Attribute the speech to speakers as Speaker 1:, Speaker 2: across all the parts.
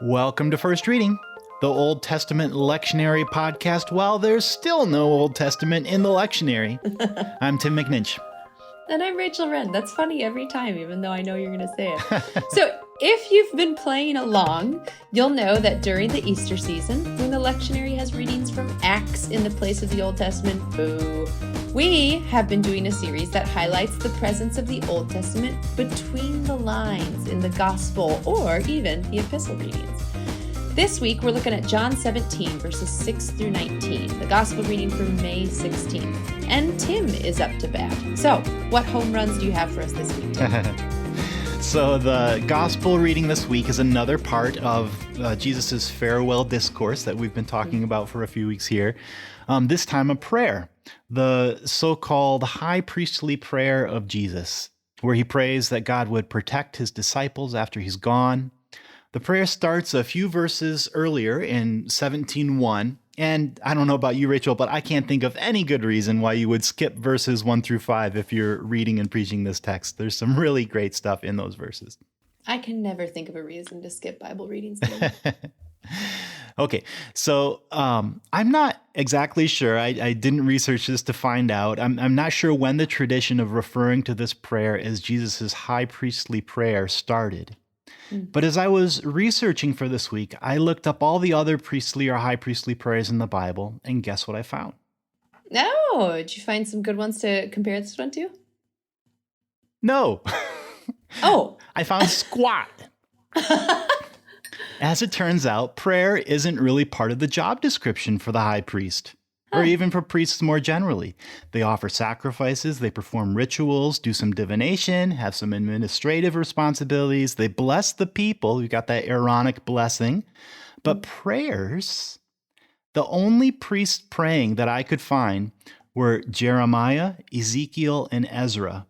Speaker 1: Welcome to First Reading, the Old Testament lectionary podcast while there's still no Old Testament in the lectionary. I'm Tim McNinch.
Speaker 2: And I'm Rachel Wren. That's funny every time, even though I know you're going to say it. So if you've been playing along, you'll know that during the Easter season, when the lectionary has readings from Acts in the place of the Old Testament, boo, we have been doing a series that highlights the presence of the Old Testament between the lines in the Gospel or even the Epistle readings. This week, we're looking at John 17, verses 6 through 19, the Gospel reading for May 16th. And Tim is up to bat. So, what home runs do you have for us this week, Tim?
Speaker 1: So the Gospel reading this week is another part of Jesus' farewell discourse that we've been talking about for a few weeks here. This time a prayer, the so-called high priestly prayer of Jesus, where he prays that God would protect his disciples after he's gone. The prayer starts a few verses earlier in 17:1, and I don't know about you, Rachel, but I can't think of any good reason why you would skip verses 1 through 5 if you're reading and preaching this text. There's some really great stuff in those verses.
Speaker 2: I can never think of a reason to skip Bible readings.
Speaker 1: Okay, so I'm not exactly sure. I didn't research this to find out. I'm not sure when the tradition of referring to this prayer as Jesus' high priestly prayer started. But as I was researching for this week, I looked up all the other priestly or high priestly prayers in the Bible, and guess what I found?
Speaker 2: Oh, did you find some good ones to compare this one to?
Speaker 1: No.
Speaker 2: Oh.
Speaker 1: I found squat. As it turns out, prayer isn't really part of the job description for the high priest, or even for priests more generally. They offer sacrifices, they perform rituals, do some divination, have some administrative responsibilities. They bless the people. You got that Aaronic blessing. But prayers, the only priests praying that I could find were Jeremiah, Ezekiel, and Ezra,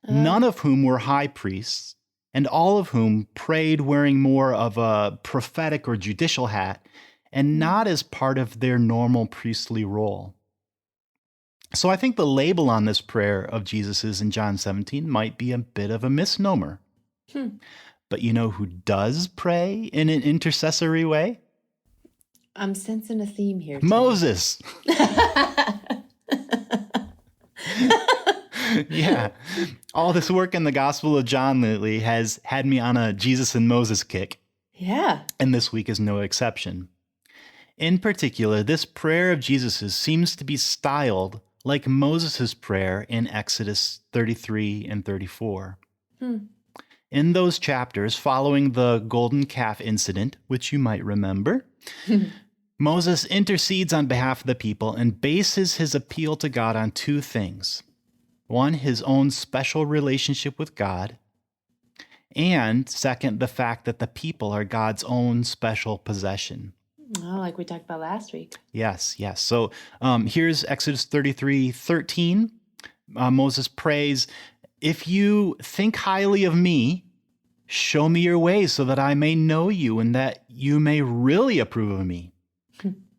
Speaker 1: none of whom were high priests, and all of whom prayed wearing more of a prophetic or judicial hat, and not as part of their normal priestly role. So I think the label on this prayer of Jesus's in John 17 might be a bit of a misnomer. But you know who does pray in an intercessory way?
Speaker 2: I'm sensing a theme here, Tim.
Speaker 1: Moses. Yeah. All this work in the Gospel of John lately has had me on a Jesus and Moses kick.
Speaker 2: Yeah.
Speaker 1: And this week is no exception. In particular, this prayer of Jesus's seems to be styled like Moses' prayer in Exodus 33 and 34. In those chapters, following the golden calf incident, which you might remember, Moses intercedes on behalf of the people and bases his appeal to God on two things. One, his own special relationship with God, and second, the fact that the people are God's own special possession.
Speaker 2: Oh, like we talked about last week.
Speaker 1: Yes. So here's Exodus 33:13. Moses prays, "If you think highly of me, show me your ways so that I may know you and that you may really approve of me."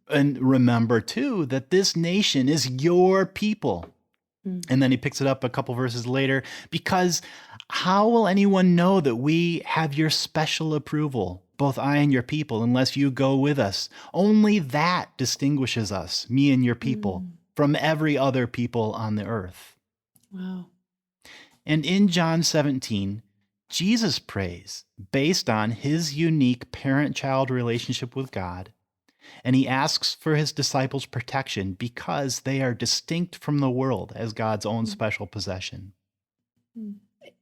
Speaker 1: And remember, too, that this nation is your people. And then he picks it up a couple verses later, because how will anyone know that we have your special approval, both I and your people, unless you go with us? Only that distinguishes us, me and your people, from every other people on the earth.
Speaker 2: Wow.
Speaker 1: And in John 17, Jesus prays based on his unique parent-child relationship with God. And he asks for his disciples' protection because they are distinct from the world as God's own special possession.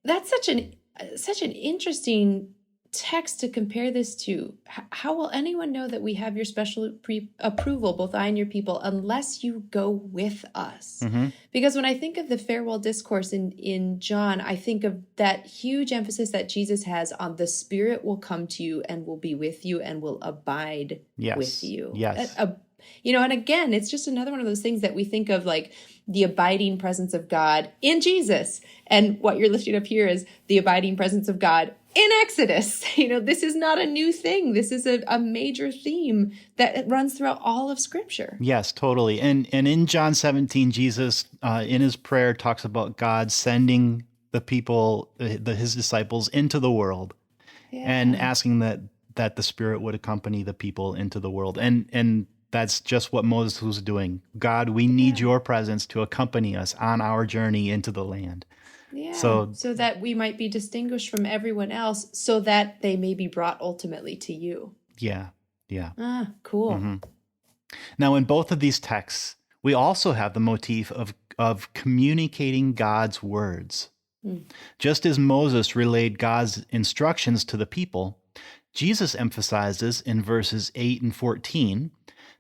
Speaker 2: That's such an interesting text to compare this to. How will anyone know that we have your special approval, both I and your people, unless you go with us? Because when I think of the farewell discourse in John, I think of that huge emphasis that Jesus has on the Spirit will come to you and will be with you and will abide with you.
Speaker 1: Yes.
Speaker 2: And again, it's just another one of those things that we think of like the abiding presence of God in Jesus. And what you're lifting up here is the abiding presence of God in Exodus. This is not a new thing. This is a major theme that runs throughout all of Scripture.
Speaker 1: Yes, totally. And in John 17, Jesus, in his prayer, talks about God sending the people, his disciples, into the world and asking that that the Spirit would accompany the people into the world. And that's just what Moses was doing. God, we need
Speaker 2: Yeah.
Speaker 1: your presence to accompany us on our journey into the land.
Speaker 2: Yeah.
Speaker 1: So
Speaker 2: So that we might be distinguished from everyone else so that they may be brought ultimately to you.
Speaker 1: yeah, yeah.
Speaker 2: Ah, cool.
Speaker 1: hmm Now, in both of these texts, we also have the motif of communicating God's words.
Speaker 2: Mm.
Speaker 1: Just as Moses relayed God's instructions to the people, Jesus emphasizes in verses 8 and 14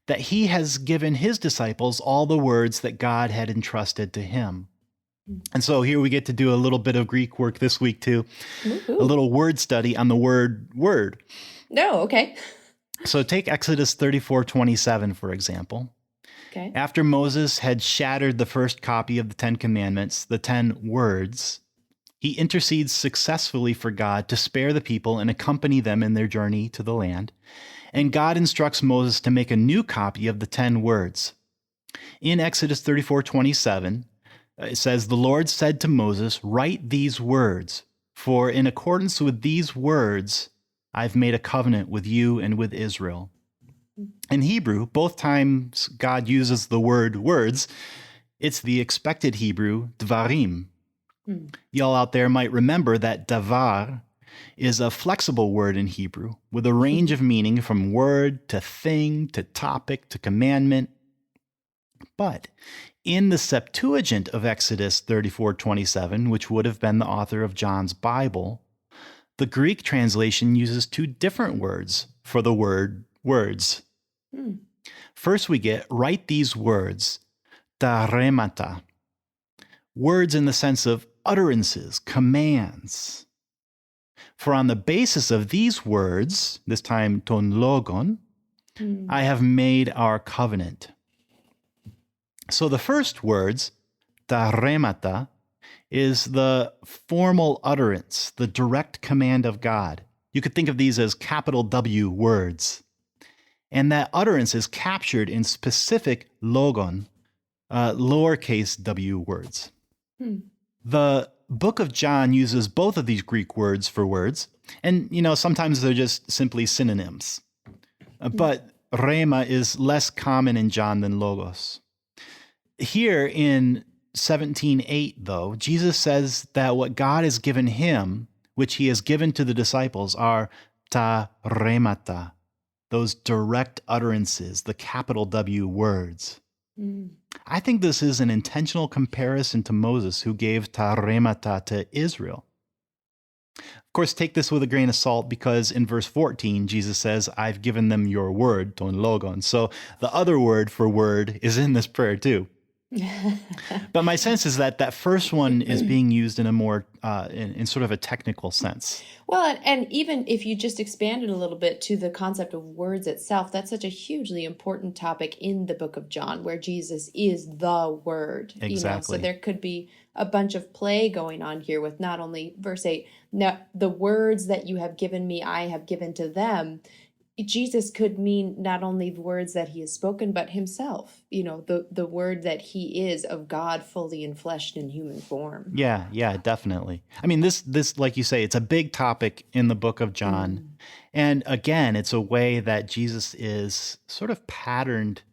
Speaker 1: that he has given his disciples all the words that God had entrusted to him. And so here we get to do a little bit of Greek work this week too, a
Speaker 2: Woohoo.
Speaker 1: little word study on the word word.
Speaker 2: No, okay.
Speaker 1: So take Exodus 34:27, for example.
Speaker 2: Okay.
Speaker 1: After Moses had shattered the first copy of the 10 Commandments, the 10 words, he intercedes successfully for God to spare the people and accompany them in their journey to the land. And God instructs Moses to make a new copy of the 10 words. In Exodus 34:27, it says, "The Lord said to Moses, 'Write these words, for in accordance with these words, I've made a covenant with you and with Israel.'" In Hebrew, both times God uses the word words, it's the expected Hebrew, dvarim.
Speaker 2: Hmm.
Speaker 1: Y'all out there might remember that davar is a flexible word in Hebrew with a range of meaning from word to thing to topic to commandment. But in the Septuagint of Exodus 34:27, which would have been the author of John's Bible, the Greek translation uses two different words for the word words.
Speaker 2: Hmm.
Speaker 1: First, we get "write these words," taremata, words in the sense of utterances, commands. For on the basis of these words, this time ton logon,
Speaker 2: Hmm.
Speaker 1: I have made our covenant. So the first words, taremata, is the formal utterance, the direct command of God. You could think of these as capital W words. And that utterance is captured in specific logon, lowercase w words.
Speaker 2: Hmm.
Speaker 1: The book of John uses both of these Greek words for words, and sometimes they're just simply synonyms. But rhema is less common in John than logos. Here in 17:8, though, Jesus says that what God has given him, which he has given to the disciples, are ta remata, those direct utterances, the capital W words.
Speaker 2: Hmm.
Speaker 1: I think this is an intentional comparison to Moses, who gave ta remata to Israel. Of course, take this with a grain of salt, because in verse 14, Jesus says, "I've given them your word," ton logon. So the other word for word is in this prayer too. But my sense is that that first one is being used in a more, in sort of a technical sense.
Speaker 2: Well, and even if you just expand it a little bit to the concept of words itself, that's such a hugely important topic in the book of John, where Jesus is the word. So
Speaker 1: Exactly.
Speaker 2: there could be a bunch of play going on here with not only verse 8, now the words that you have given me, I have given to them. Jesus could mean not only the words that he has spoken, but himself, the word that he is of God fully enfleshed in human form.
Speaker 1: Yeah, definitely. I mean, this, like you say, it's a big topic in the book of John. And again, it's a way that Jesus is sort of patterned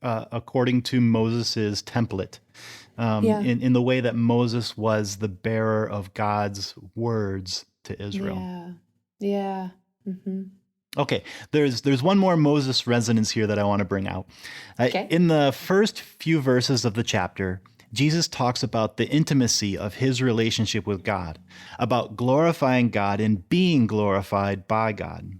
Speaker 1: according to Moses's template,
Speaker 2: Yeah.
Speaker 1: in the way that Moses was the bearer of God's words to Israel.
Speaker 2: Yeah. Mm-hmm.
Speaker 1: Okay, there's one more Moses resonance here that I want to bring out.
Speaker 2: Okay.
Speaker 1: In the first few verses of the chapter, Jesus talks about the intimacy of his relationship with God, about glorifying God and being glorified by God.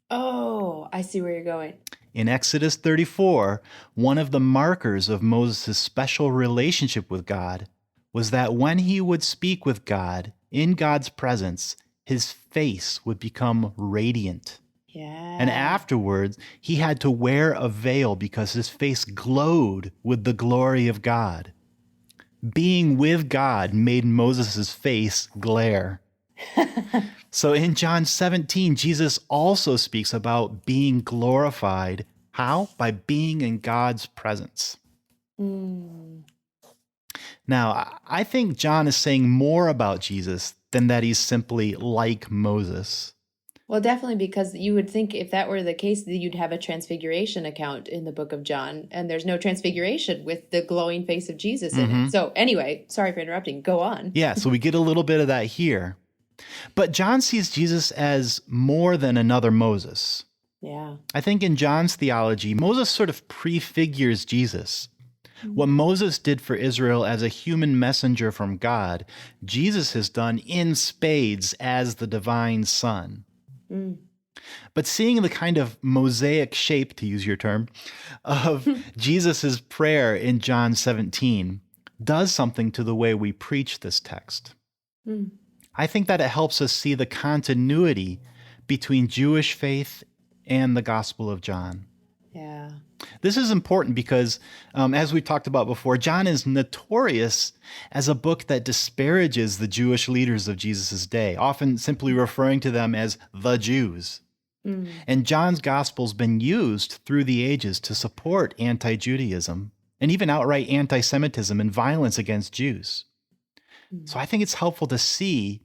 Speaker 2: Oh, I see where you're going.
Speaker 1: In Exodus 34, one of the markers of Moses' special relationship with God was that when he would speak with God in God's presence, his face would become radiant.
Speaker 2: Yeah.
Speaker 1: And afterwards, he had to wear a veil because his face glowed with the glory of God. Being with God made Moses' face glare. So in John 17, Jesus also speaks about being glorified. How? By being in God's presence.
Speaker 2: Mm.
Speaker 1: Now, I think John is saying more about Jesus than that he's simply like Moses.
Speaker 2: Well, definitely, because you would think if that were the case, that you'd have a transfiguration account in the book of John, and there's no transfiguration with the glowing face of Jesus in
Speaker 1: Mm-hmm.
Speaker 2: it. So anyway, sorry for interrupting. Go on.
Speaker 1: Yeah, so we get a little bit of that here. But John sees Jesus as more than another Moses.
Speaker 2: Yeah.
Speaker 1: I think in John's theology, Moses sort of prefigures Jesus. What Moses did for Israel as a human messenger from God, Jesus has done in spades as the divine Son.
Speaker 2: Mm.
Speaker 1: But seeing the kind of Mosaic shape, to use your term, of Jesus's prayer in John 17 does something to the way we preach this text.
Speaker 2: Mm.
Speaker 1: I think that it helps us see the continuity between Jewish faith and the Gospel of John.
Speaker 2: Yeah.
Speaker 1: This is important because, as we talked about before, John is notorious as a book that disparages the Jewish leaders of Jesus' day, often simply referring to them as the Jews.
Speaker 2: Mm.
Speaker 1: And John's Gospel's been used through the ages to support anti-Judaism and even outright anti-Semitism and violence against Jews. So I think it's helpful to see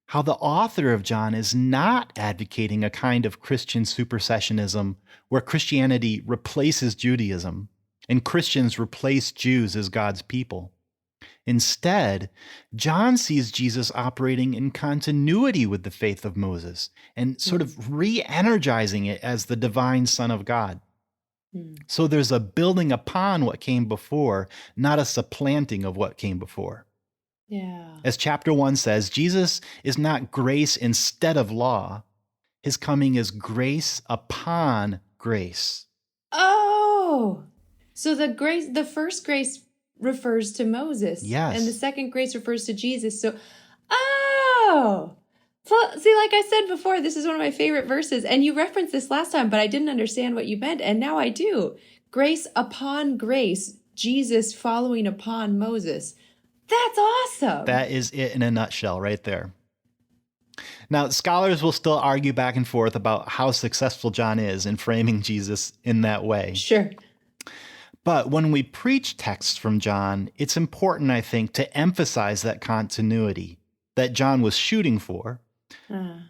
Speaker 1: how the author of John is not advocating a kind of Christian supersessionism where Christianity replaces Judaism and Christians replace Jews as God's people. Instead, John sees Jesus operating in continuity with the faith of Moses and sort of re-energizing it as the divine Son of God. So there's a building upon what came before, not a supplanting of what came before.
Speaker 2: Yeah.
Speaker 1: As chapter 1 says, Jesus is not grace instead of law. His coming is grace upon grace.
Speaker 2: Oh, so the first grace refers to Moses.
Speaker 1: Yes.
Speaker 2: And the second grace refers to Jesus. So, see, like I said before, this is one of my favorite verses. And you referenced this last time, but I didn't understand what you meant. And now I do. Grace upon grace, Jesus following upon Moses. That's awesome.
Speaker 1: That is it in a nutshell right there. Now, scholars will still argue back and forth about how successful John is in framing Jesus in that way.
Speaker 2: Sure.
Speaker 1: But when we preach texts from John, it's important, I think, to emphasize that continuity that John was shooting for,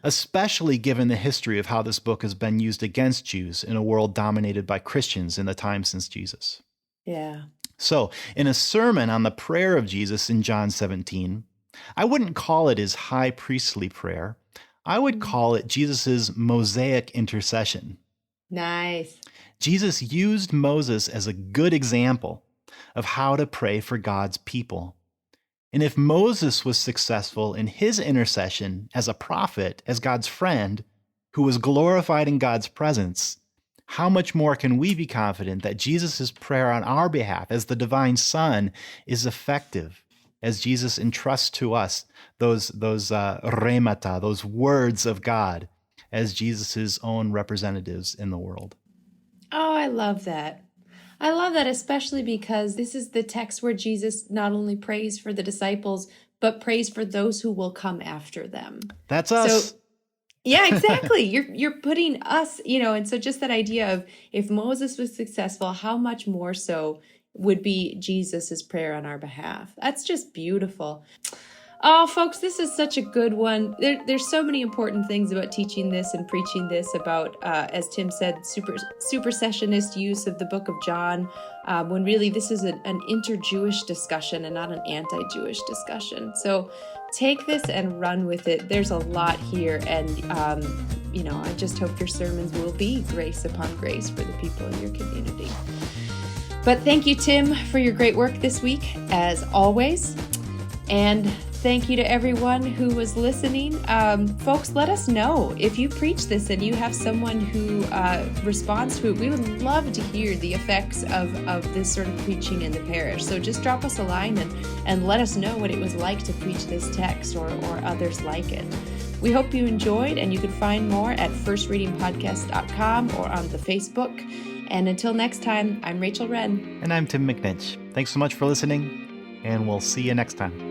Speaker 1: especially given the history of how this book has been used against Jews in a world dominated by Christians in the time since Jesus.
Speaker 2: Yeah.
Speaker 1: So, in a sermon on the prayer of Jesus in John 17, I wouldn't call it his high priestly prayer. I would call it Jesus' Mosaic intercession.
Speaker 2: Nice.
Speaker 1: Jesus used Moses as a good example of how to pray for God's people. And if Moses was successful in his intercession as a prophet, as God's friend, who was glorified in God's presence, how much more can we be confident that Jesus' prayer on our behalf as the divine Son is effective as Jesus entrusts to us those remata, those words of God, as Jesus' own representatives in the world.
Speaker 2: Oh, I love that. I love that, especially because this is the text where Jesus not only prays for the disciples, but prays for those who will come after them.
Speaker 1: That's us.
Speaker 2: So, yeah, exactly. You're putting us, and so just that idea of if Moses was successful, how much more so would be Jesus's prayer on our behalf. That's just beautiful. Oh, folks, this is such a good one. There's so many important things about teaching this and preaching this about, as Tim said, supersessionist use of the book of John, when really this is an inter-Jewish discussion and not an anti-Jewish discussion. So take this and run with it. There's a lot here, and I just hope your sermons will be grace upon grace for the people in your community. But thank you, Tim, for your great work this week, as always. And thank you to everyone who was listening. Folks, let us know if you preach this and you have someone who responds to it. We would love to hear the effects of this sort of preaching in the parish. So just drop us a line and let us know what it was like to preach this text or others like it. We hope you enjoyed, and you can find more at firstreadingpodcast.com or on the Facebook. And until next time, I'm Rachel Wren.
Speaker 1: And I'm Tim McNitch. Thanks so much for listening, and we'll see you next time.